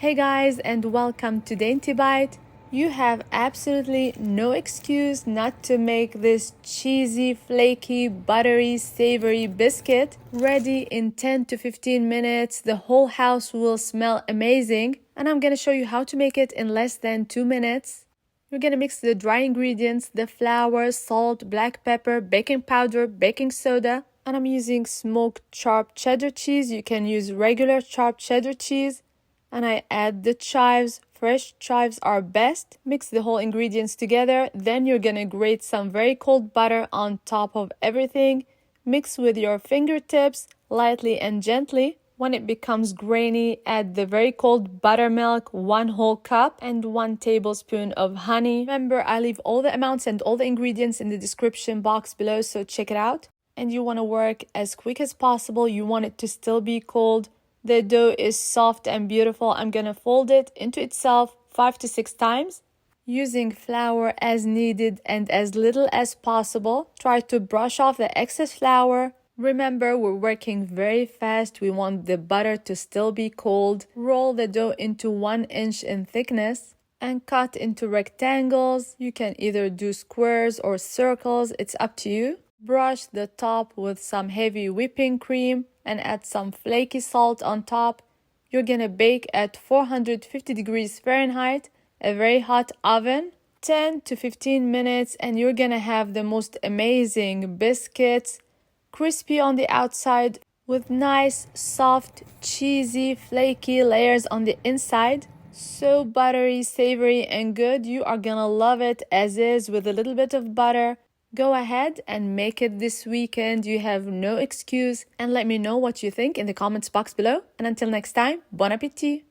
Hey guys, and welcome to Dainty Bite. You have absolutely no excuse not to make this cheesy, flaky, buttery, savory biscuit ready in 10 to 15 minutes. The whole house will smell amazing, and I'm gonna show you how to make it in less than 2 minutes. You're gonna mix the dry ingredients, the flour, salt, black pepper, baking powder, baking soda, and I'm using smoked sharp cheddar cheese. You can use regular sharp cheddar cheese. And I add the chives. Fresh chives are best. Mix the whole ingredients together. Then you're gonna grate some very cold butter on top of everything. Mix with your fingertips, lightly and gently. When it becomes grainy, add the very cold buttermilk, 1 whole cup, and 1 tablespoon of honey. Remember, I leave all the amounts and all the ingredients in the description box below, so check it out. And you wanna work as quick as possible. You want it to still be cold. The dough is soft and beautiful. I'm gonna fold it into itself 5 to 6 times. Using flour as needed and as little as possible. Try to brush off the excess flour. Remember, we're working very fast. We want the butter to still be cold. Roll the dough into 1 inch in thickness and cut into rectangles. You can either do squares or circles, it's up to you. Brush the top with some heavy whipping cream and add some flaky salt on top. You're gonna bake at 450 degrees Fahrenheit, a very hot oven, 10 to 15 minutes, and you're gonna have the most amazing biscuits, crispy on the outside with nice, soft, cheesy, flaky layers on the inside. So buttery, savory, and good. You are gonna love it as is with a little bit of butter. Go ahead and make it this weekend. You have no excuse. And let me know what you think in the comments box below. And until next time, bon appétit!